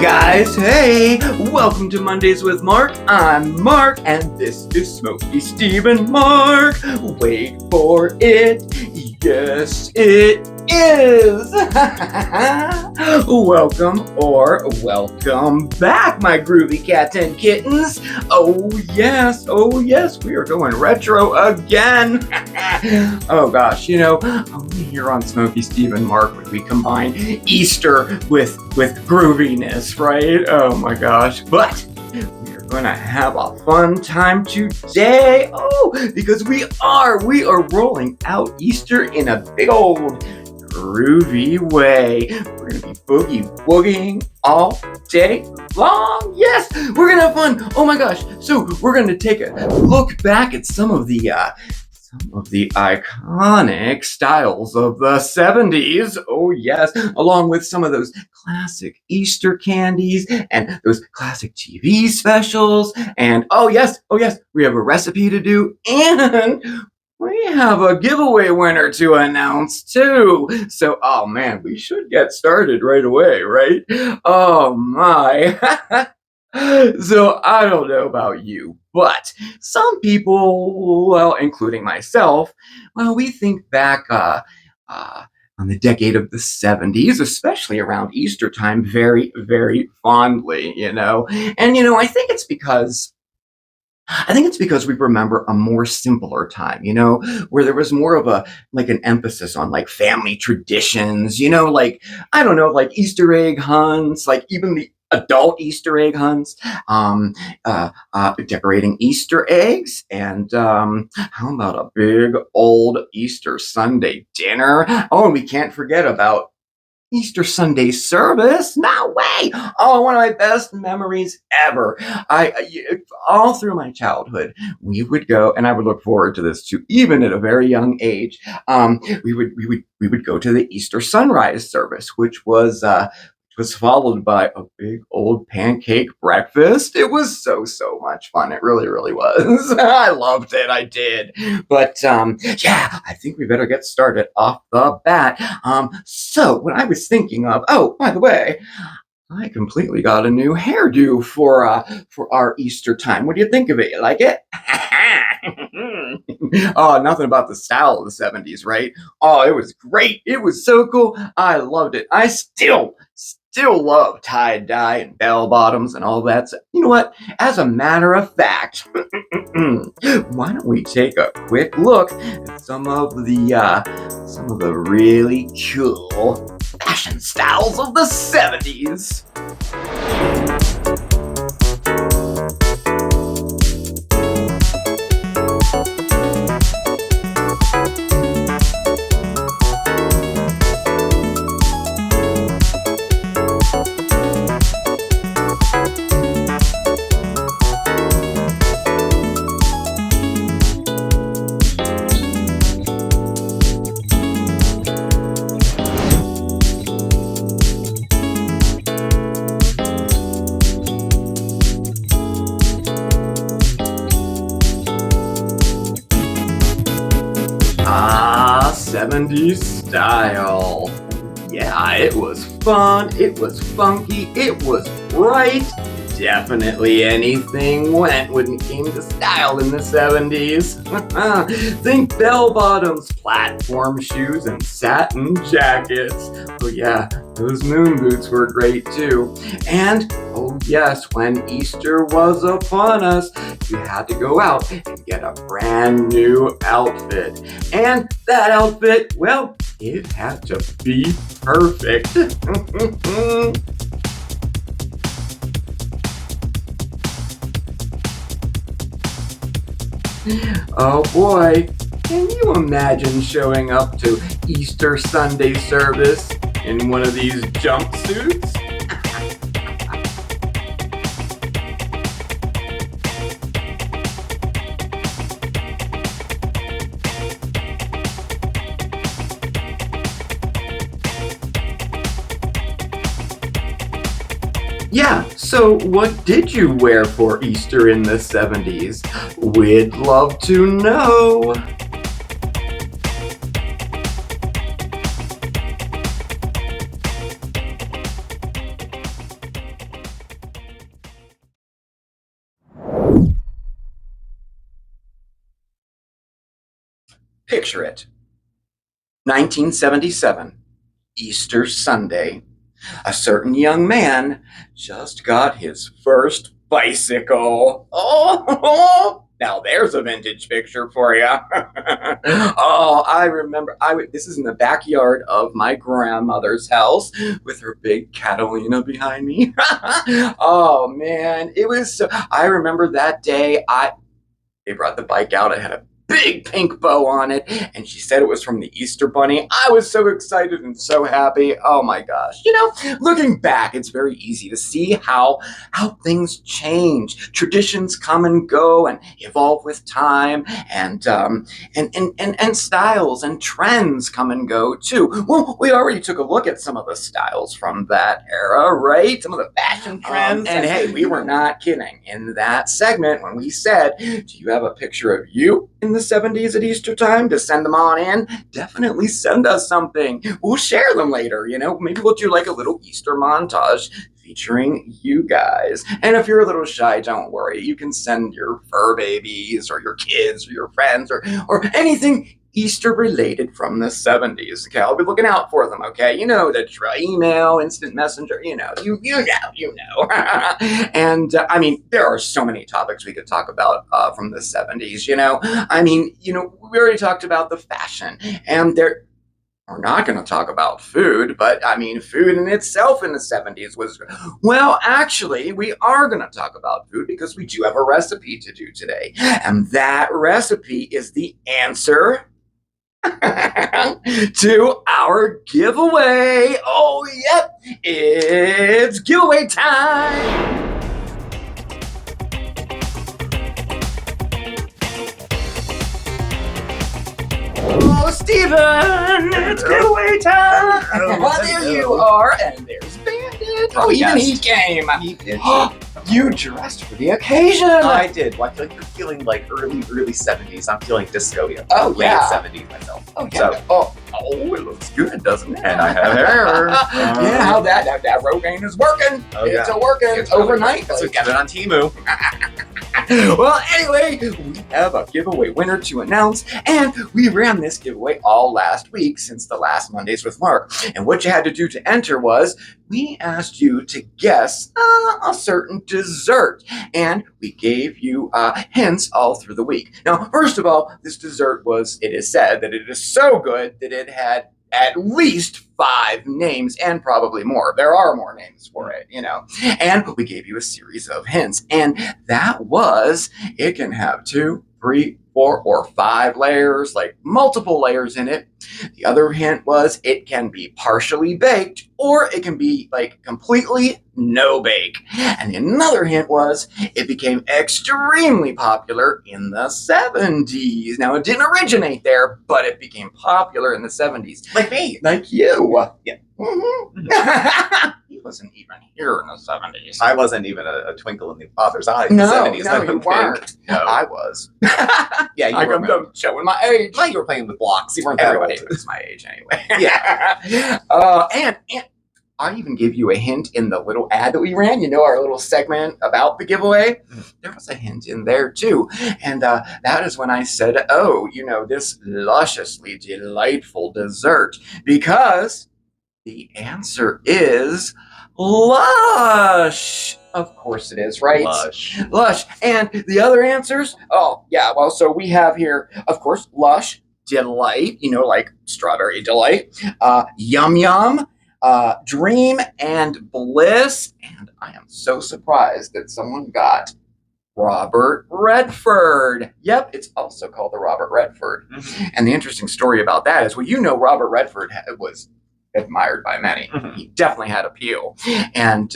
guys, hey! Welcome to Mondays with Mark. I'm Mark, and this is Smokeysteveandmarc. Wait for it. Yes, it is! Welcome back, my groovy cats and kittens. Oh yes, we are going retro again. Oh gosh, only here on Smokeysteveandmarc we combine Easter with grooviness, right? Oh my gosh, but we are gonna have a fun time today. Oh, because we are rolling out Easter in a big old groovy way. We're gonna be boogie-woogieing all day long. Yes, we're gonna have fun. Oh my gosh. So we're gonna take a look back at some of the iconic styles of the 70s. Oh yes, along with some of those classic Easter candies and those classic TV specials. And oh yes, we have a recipe to do, and we have a giveaway winner to announce too. So, oh man, we should get started right away, right? Oh my. So I don't know about you, but some people, well, including myself, well, we think back on the decade of the 70s, especially around Easter time, very, very fondly, And I think it's because we remember a more simpler time, where there was more of an emphasis on like family traditions, like, I don't know, like Easter egg hunts, like even the adult Easter egg hunts, decorating Easter eggs, and how about a big old Easter Sunday dinner? Oh, and we can't forget about Easter Sunday service. No way. Oh, one of my best memories ever. All through my childhood, we would go, and I would look forward to this too, even at a very young age. We would go to the Easter sunrise service, which was followed by a big old pancake breakfast. It was so much fun. It really, really was. I loved it. I did. But yeah, I think we better get started off the bat. So what I was thinking of, oh, by the way, I completely got a new hairdo for our Easter time. What do you think of it? You like it? Oh, nothing about the style of the 70s, right? Oh, it was great. It was so cool. I loved it. I still love tie-dye and bell-bottoms and all that. So, you know what? As a matter of fact, why don't we take a quick look at some of the really cool fashion styles of the 70s. Ah, 70s style. Yeah, it was fun, it was funky, it was bright. Definitely anything went when it came to style in the 70s. Think bell-bottoms, platform shoes, and satin jackets. Oh yeah, those moon boots were great too. And oh yes, when Easter was upon us, you had to go out and get a brand new outfit. And that outfit, well, it had to be perfect. Oh boy, can you imagine showing up to Easter Sunday service in one of these jumpsuits? Yeah, so what did you wear for Easter in the 70s? We'd love to know. Picture it. 1977, Easter Sunday. A certain young man just got his first bicycle. Oh, now there's a vintage picture for you. Oh, I remember. This is in the backyard of my grandmother's house with her big Catalina behind me. Oh man, it was. I remember that day. They brought the bike out. It had a big pink bow on it, and she said it was from the Easter Bunny. I was so excited and so happy. Oh my gosh. Looking back, it's very easy to see how things change. Traditions come and go and evolve with time, and styles and trends come and go too. Well, we already took a look at some of the styles from that era, right? Some of the fashion trends. And hey, we were not kidding in that segment when we said, do you have a picture of you in the 70s at Easter time to send them on in? Definitely send us something. We'll share them later, Maybe we'll do like a little Easter montage featuring you guys. And if you're a little shy, don't worry. You can send your fur babies or your kids or your friends or anything Easter related from the 70s. Okay, I'll be looking out for them. Okay, the email, instant messenger. You know. And there are so many topics we could talk about from the 70s. We already talked about the fashion, and we're not going to talk about food, but food in itself in the 70s was, well, actually, we are going to talk about food because we do have a recipe to do today. And that recipe is the answer to our giveaway. Oh, yep, it's giveaway time. Oh, Steven, it's giveaway time. Well, there you are, and there's Bandit. Oh, even he came. You dressed for the occasion. I did. Well, I feel like you're feeling like early 70s. I'm feeling disco. Oh, late yeah. 70s myself. Oh, yeah. So, it looks good, doesn't it? And I have hair. Yeah, how that Rogaine is working. It's working. It's overnight. So get it on Temu. Well, anyway, we have a giveaway winner to announce, and we ran this giveaway all last week since the last Mondays with Mark. And what you had to do to enter was we asked you to guess a certain dessert, and we gave you hints all through the week. Now, first of all, this dessert it is said that it is so good that it had at least 5 names and probably more. There are more names for it, And we gave you a series of hints, and that was it can have 2, 3, 4, or 5 layers, like multiple layers in it. The other hint was it can be partially baked or it can be like completely no bake. And another hint was it became extremely popular in the 70s. Now, it didn't originate there, but it became popular in the 70s. Like me. Like you. Yeah. Mm-hmm. He wasn't even here in the 70s. I wasn't even a twinkle in the father's eye in No, the 70s. no, you weren't. No. I was. Yeah, you I'm were. showing my age. Well, you were playing with blocks. You weren't Everybody that old. was my age anyway. Yeah. And I even gave you a hint in the little ad that we ran, our little segment about the giveaway. There was a hint in there too. And that is when I said, this lusciously delightful dessert, because the answer is lush. Of course it is, right? Lush. And the other answers? Oh, yeah. Well, so we have here, of course, lush, delight, like strawberry delight, yum yum, dream, and bliss. And I am so surprised that someone got Robert Redford. Yep, it's also called the Robert Redford. Mm-hmm. And the interesting story about that is, Robert Redford was admired by many. Mm-hmm. He definitely had appeal. And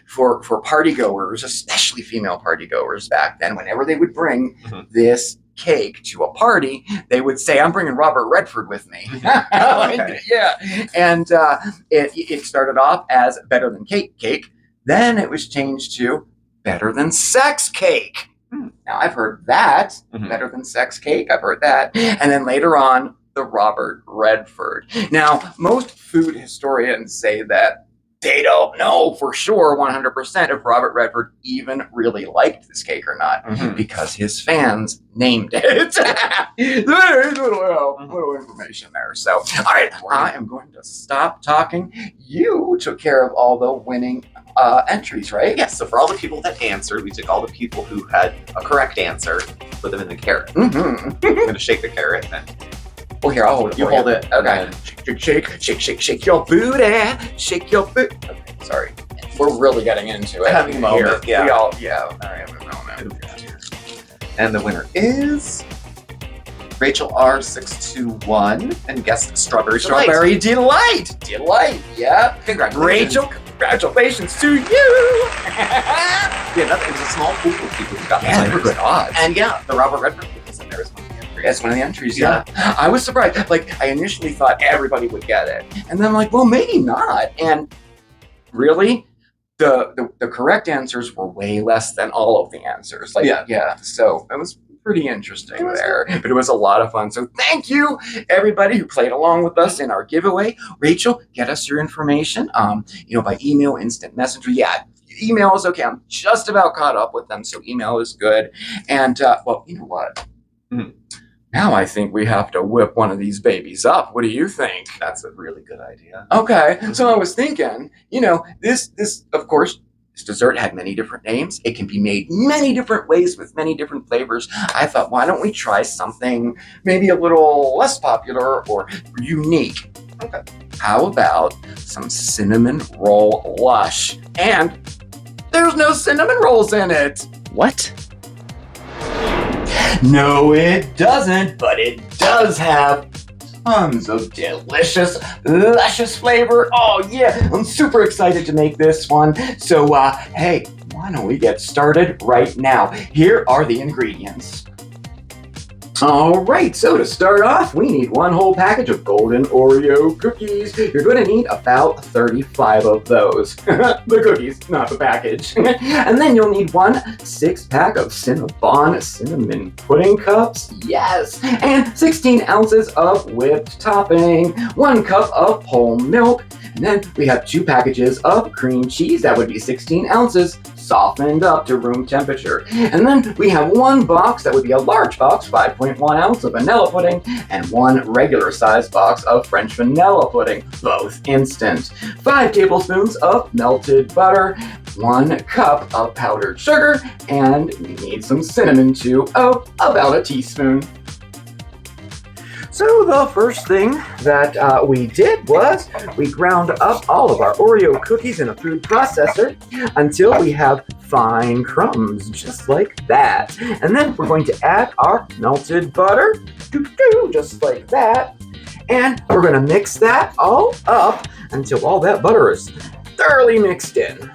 for party goers, especially female party goers back then, whenever they would bring this cake to a party, they would say, I'm bringing Robert Redford with me. Okay. Yeah. And it started off as better than cake. Then it was changed to better than sex cake. Now, I've heard that. Better than sex cake. I've heard that. And then later on, the Robert Redford. Now, most food historians say that they don't know for sure 100% if Robert Redford even really liked this cake or not, because his fans named it. There's little information there. So, all right, I am going to stop talking. You took care of all the winning entries, right? Yes, so for all the people that answered, we took all the people who had a correct answer, put them in the carrot. I'm going to shake the carrot then. Well, here, I'll hold it. You hold it. Okay. Shake your booty. Shake your booty. Okay, sorry. We're really getting into it. Having a moment, here. yeah. All right, have a moment. And the winner is Rachel R621 and guest Strawberry Delight. Strawberry Delight. Delight, yeah. Congratulations. Rachel, congratulations to you. Yeah, it was a small pool of people who got the Yeah, good odds. And yeah, the Robert Redford was in there as one of the entries. That's one of the entries, yeah. I was surprised. Like, I initially thought everybody would get it. And then I'm like, well, maybe not. And really, the correct answers were way less than all of the answers. Like, yeah. So it was pretty interesting there. But it was a lot of fun. So thank you, everybody who played along with us in our giveaway. Rachel, get us your information. By email, instant messenger. Yeah. Email is okay. I'm just about caught up with them, so email is good. And, well, you know what? Now I think we have to whip one of these babies up. What do you think? That's a really good idea. Okay, so I was thinking, this, of course, this dessert had many different names. It can be made many different ways with many different flavors. I thought, why don't we try something maybe a little less popular or unique? Okay. How about some cinnamon roll lush? And there's no cinnamon rolls in it. What? No, it doesn't, but it does have tons of delicious, luscious flavor. Oh, yeah, I'm super excited to make this one. So, hey, why don't we get started right now? Here are the ingredients. All right, so to start off, we need one whole package of golden Oreo cookies. You're going to need about 35 of those. The cookies, not the package. And then you'll need 1 6-pack of Cinnabon cinnamon pudding cups. Yes. And 16 ounces of whipped topping. 1 cup of whole milk. And then we have 2 packages of cream cheese. That would be 16 ounces. Softened up to room temperature. And then we have 1 box, that would be a large box, 5.1 ounce of vanilla pudding, and 1 regular sized box of French vanilla pudding, both instant. 5 tablespoons of melted butter, 1 cup of powdered sugar, and we need some cinnamon too, about a teaspoon. So the first thing that we did was we ground up all of our Oreo cookies in a food processor until we have fine crumbs, just like that. And then we're going to add our melted butter, just like that. And we're going to mix that all up until all that butter is thoroughly mixed in.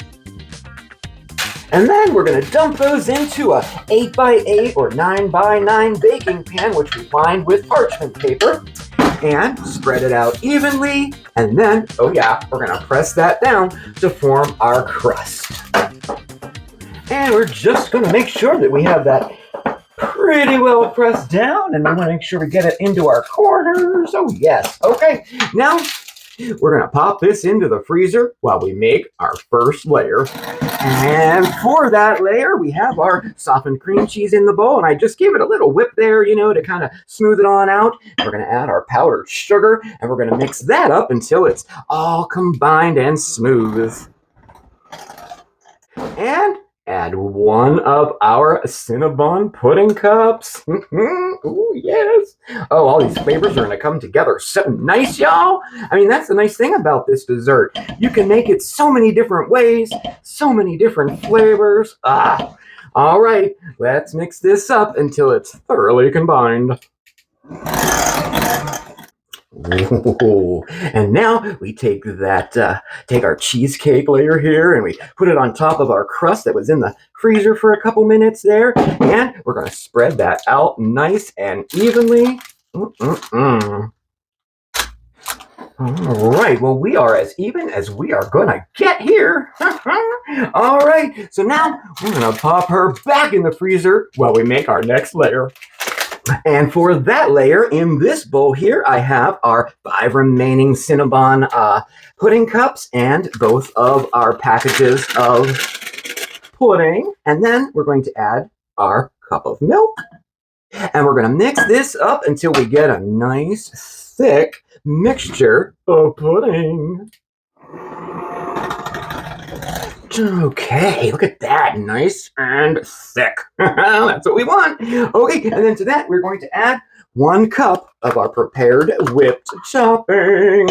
And then we're going to dump those into a 8x8 or 9x9 baking pan, which we lined with parchment paper, and spread it out evenly. And then, we're going to press that down to form our crust. And we're just going to make sure that we have that pretty well pressed down, and we want to make sure we get it into our corners. Oh, yes. Okay, now we're going to pop this into the freezer while we make our first layer. And for that layer, we have our softened cream cheese in the bowl, and I just gave it a little whip there, to kind of smooth it on out. We're going to add our powdered sugar, and we're going to mix that up until it's all combined and smooth. And add 1 of our Cinnabon pudding cups. Ooh, yes. Oh, all these flavors are going to come together so nice, y'all. I mean, that's the nice thing about this dessert. You can make it so many different ways, so many different flavors. All right, let's mix this up until it's thoroughly combined. Ooh. And now we take our cheesecake layer here, and we put it on top of our crust that was in the freezer for a couple minutes there, and we're going to spread that out nice and evenly. All right, well, we are as even as we are going to get here. All right, so now we're going to pop her back in the freezer while we make our next layer. And for that layer, in this bowl here, I have our 5 remaining Cinnabon pudding cups and both of our packages of pudding. And then we're going to add our cup of milk. And we're going to mix this up until we get a nice, thick mixture of pudding. Okay, look at that. Nice and thick. That's what we want. Okay, and then to that, we're going to add 1 cup of our prepared whipped topping.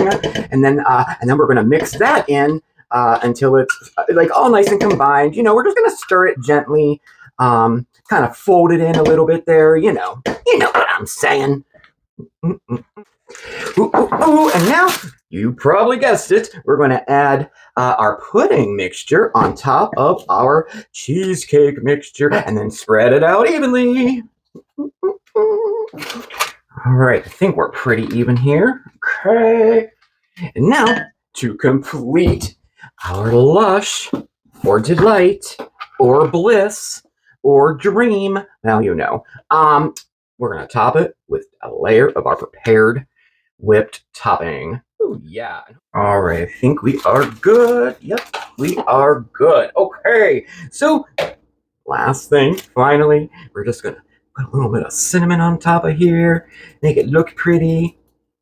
And then we're going to mix that in until it's like all nice and combined. You know, we're just going to stir it gently, kind of fold it in a little bit there. You know what I'm saying. Ooh, and now, you probably guessed it, we're going to add our pudding mixture on top of our cheesecake mixture and then spread it out evenly. All right, I think we're pretty even here. Okay. And now, to complete our lush or delight or bliss or dream, well, you know, we're going to top it with a layer of our prepared whipped topping. Oh, yeah. All right, I think we are good. Yep, we are good. Okay, so last thing, finally, we're just going to put a little bit of cinnamon on top of here, make it look pretty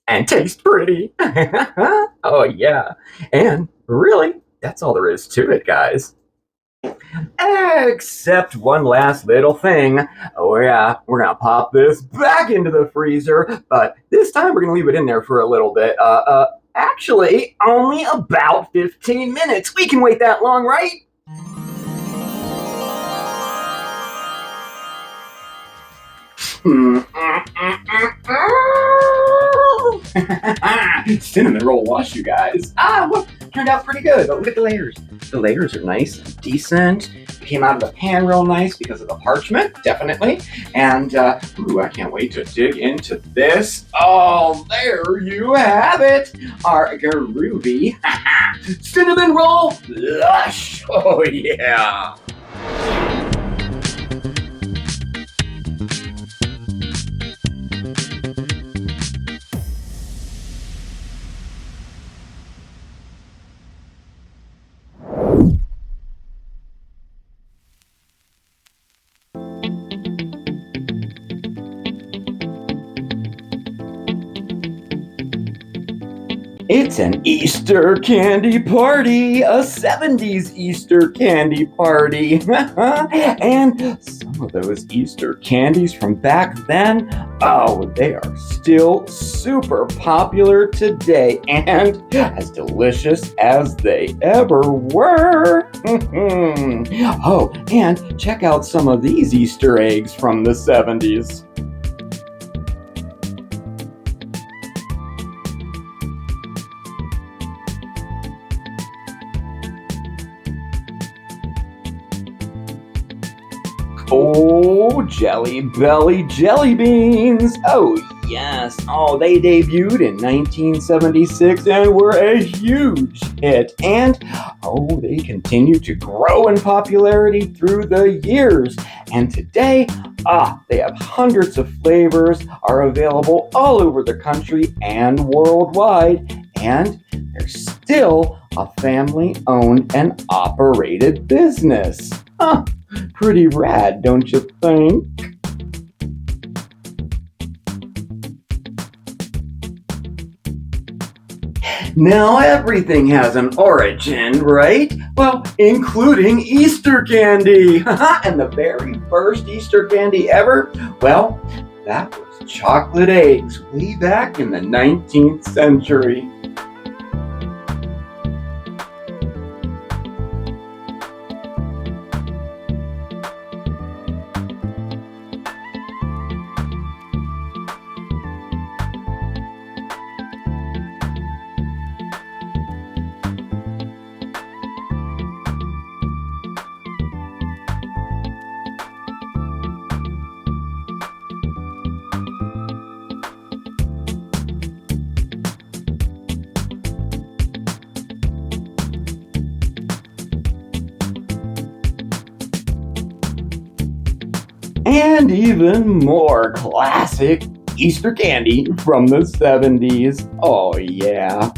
and taste pretty. Oh, yeah. And really, that's all there is to it, guys. Except one last little thing. Oh yeah, we're gonna pop this back into the freezer, but this time we're gonna leave it in there for a little bit. Actually, only about 15 minutes. We can wait that long, right? Cinnamon roll wash, you guys. Look, turned out pretty good, but look at the layers. The layers are nice and decent. It came out of the pan real nice because of the parchment, definitely. And, ooh, I can't wait to dig into this. Oh, there you have it. Our groovy cinnamon roll lush. Oh, yeah. It's an Easter candy party, a 70s Easter candy party. And some of those Easter candies from back then, oh, they are still super popular today and as delicious as they ever were. Oh, and check out some of these Easter eggs from the 70s. Oh, Jelly Belly jelly beans. Oh, yes. Oh, they debuted in 1976 and were a huge hit. And, oh, they continue to grow in popularity through the years. And today, they have hundreds of flavors, are available all over the country and worldwide. And they're still a family-owned and operated business. Pretty rad, don't you think? Now everything has an origin, right? Well, including Easter candy. And the very first Easter candy ever, well, that was chocolate eggs way back in the 19th century. and even more classic Easter candy from the 70s. Oh, yeah.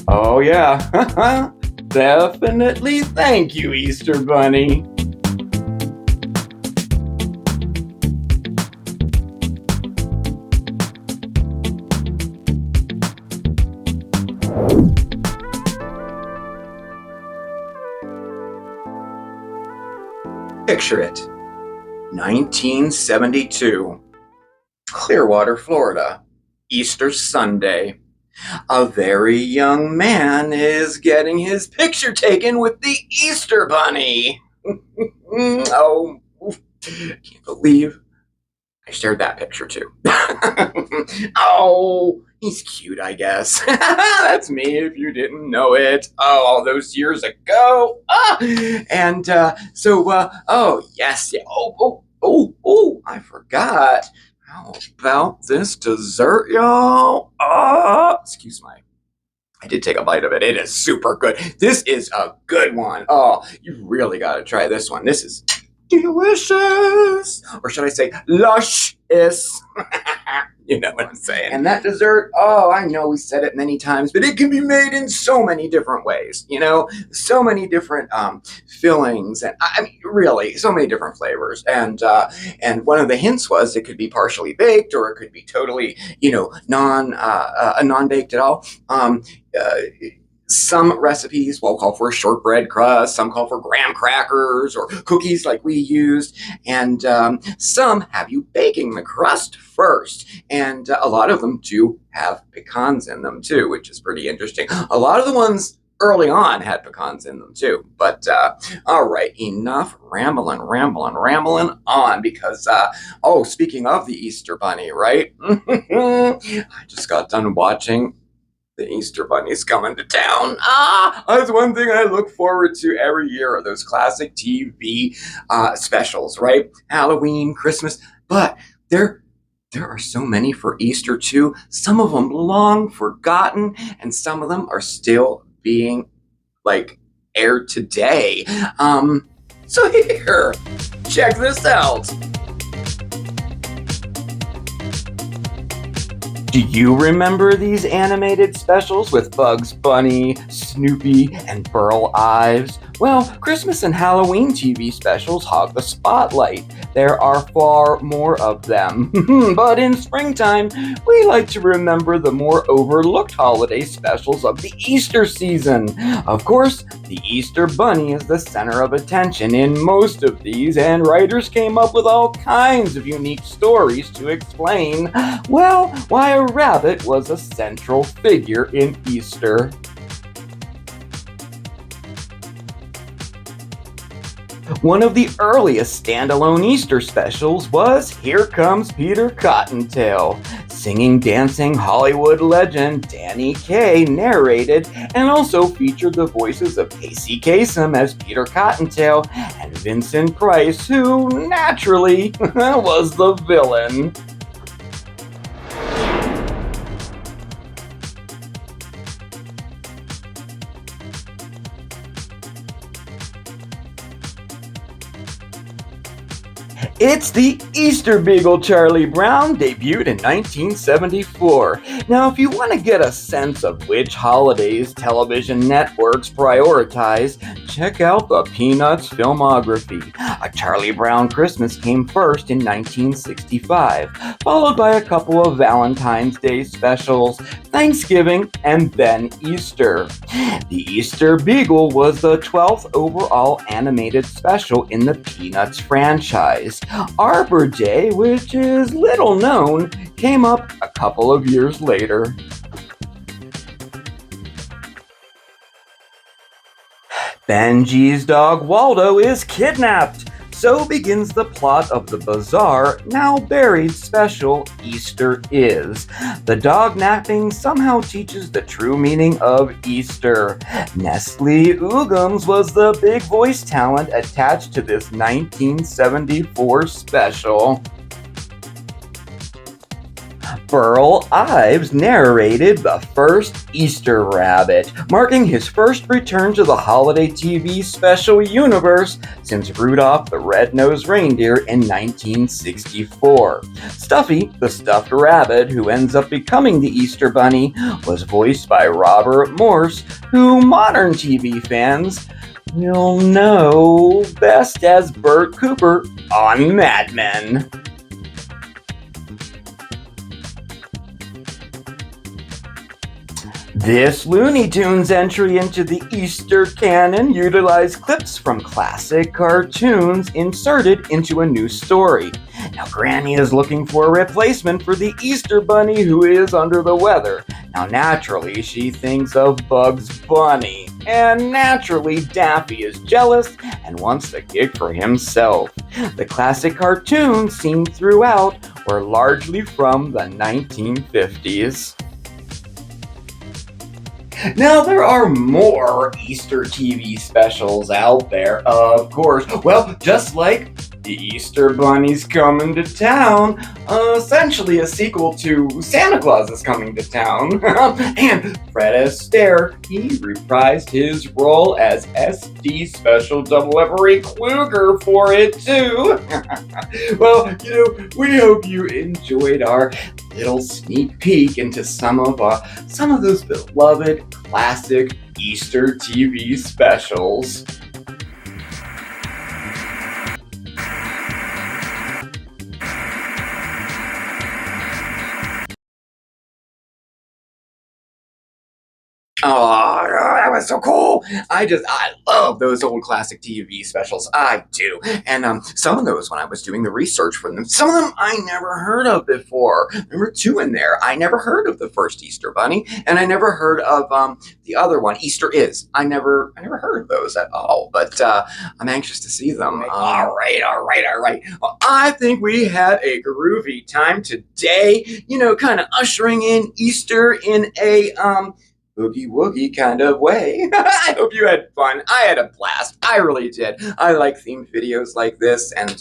Oh, yeah. Definitely thank you, Easter Bunny. Picture it. 1972. Clearwater, Florida. Easter Sunday. A very young man is getting his picture taken with the Easter Bunny. Oh, can't believe I shared that picture too. Oh, he's cute, I guess. That's me if you didn't know it. Oh, all those years ago. Oh, yes. Yeah. Oh, I forgot. How about this dessert, y'all? Excuse my. I did take a bite of it. It is super good. This is a good one. Oh, you really got to try this one. This is delicious. Or should I say lush-is? You know what I'm saying. And that dessert, I know we said it many times, but it can be made in so many different ways, so many different fillings, and I mean, really, so many different flavors. And one of the hints was it could be partially baked, or it could be totally, non-baked at all. Some recipes will call for a shortbread crust, some call for graham crackers or cookies like we used, and some have you baking the crust first. And a lot of them do have pecans in them too, which is pretty interesting. A lot of the ones early on had pecans in them too. But all right, enough rambling on, because speaking of the Easter Bunny, right? I just got done watching the Easter Bunny's coming to town. That's one thing I look forward to every year, are those classic TV specials, right? Halloween, Christmas, but there are so many for Easter too. Some of them long forgotten, and some of them are still being aired today. So here, check this out. Do you remember these animated specials with Bugs Bunny, Snoopy, and Burl Ives? Well, Christmas and Halloween TV specials hog the spotlight. There are far more of them. But in springtime, we like to remember the more overlooked holiday specials of the Easter season. Of course, the Easter Bunny is the center of attention in most of these, and writers came up with all kinds of unique stories to explain, well, why a rabbit was a central figure in Easter. One of the earliest standalone Easter specials was Here Comes Peter Cottontail. Singing, dancing Hollywood legend Danny Kaye narrated and also featured the voices of Casey Kasem as Peter Cottontail and Vincent Price, who naturally was the villain. It's the Easter Beagle Charlie Brown, debuted in 1974. Now, if you want to get a sense of which holidays television networks prioritize, check out the Peanuts filmography. A Charlie Brown Christmas came first in 1965, followed by a couple of Valentine's Day specials, Thanksgiving, and then Easter. The Easter Beagle was the 12th overall animated special in the Peanuts franchise. Arbor Day, which is little known, came up a couple of years later. Benji's dog Waldo is kidnapped. So begins the plot of the bizarre, now buried special Easter Is. The dog napping somehow teaches the true meaning of Easter. Nestle Ugums was the big voice talent attached to this 1974 special. Burl Ives narrated the first Easter Rabbit, marking his first return to the holiday TV special universe since Rudolph the Red-Nosed Reindeer in 1964. Stuffy, the stuffed rabbit who ends up becoming the Easter Bunny, was voiced by Robert Morse, who modern TV fans will know best as Bert Cooper on Mad Men. This Looney Tunes entry into the Easter canon utilized clips from classic cartoons inserted into a new story. Now, Granny is looking for a replacement for the Easter Bunny who is under the weather. Now, naturally, she thinks of Bugs Bunny. And naturally, Daffy is jealous and wants the gig for himself. The classic cartoons seen throughout were largely from the 1950s. Now, there are more Easter TV specials out there, of course. Well, just like The Easter Bunny's Coming to Town, essentially a sequel to Santa Claus is Coming to Town. And Fred Astaire, he reprised his role as SD Special Double Everett Kluger for it too. Well, we hope you enjoyed our little sneak peek into some of those beloved classic Easter TV specials. Oh, that was so cool. I love those old classic TV specials. I do. And some of those, when I was doing the research for them, some of them I never heard of before. There were two in there. I never heard of the first Easter Bunny, and I never heard of the other one, Easter Is. I never heard of those at all, but I'm anxious to see them. All right. Well, I think we had a groovy time today, kind of ushering in Easter in a boogie-woogie kind of way. I hope you had fun. I had a blast. I really did. I like themed videos like this, and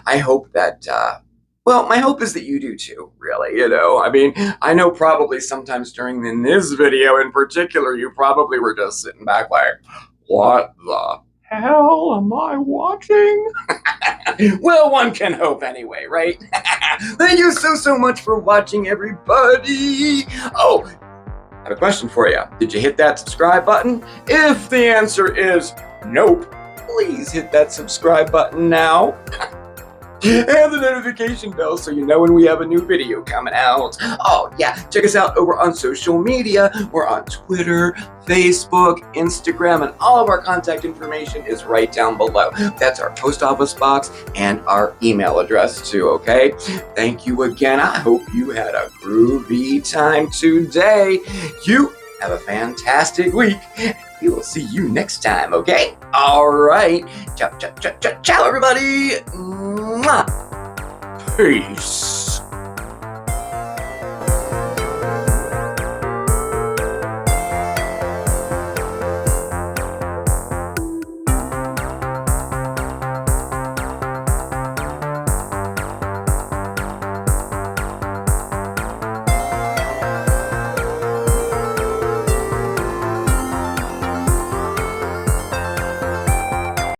I hope that, my hope is that you do too, really, I mean, I know probably sometimes in this video in particular, you probably were just sitting back like, what the hell am I watching? Well, one can hope anyway, right? Thank you so much for watching, everybody. Oh, I have a question for you. Did you hit that subscribe button? If the answer is nope, please hit that subscribe button now. And the notification bell so you know when we have a new video coming out. Oh yeah, check us out over on social media. We're on Twitter, Facebook, Instagram, and all of our contact information is right down below. That's our post office box and our email address too, okay? Thank you again. I hope you had a groovy time today. You have a fantastic week. We will see you next time, okay? All right. Ciao, everybody. Mwah. Peace.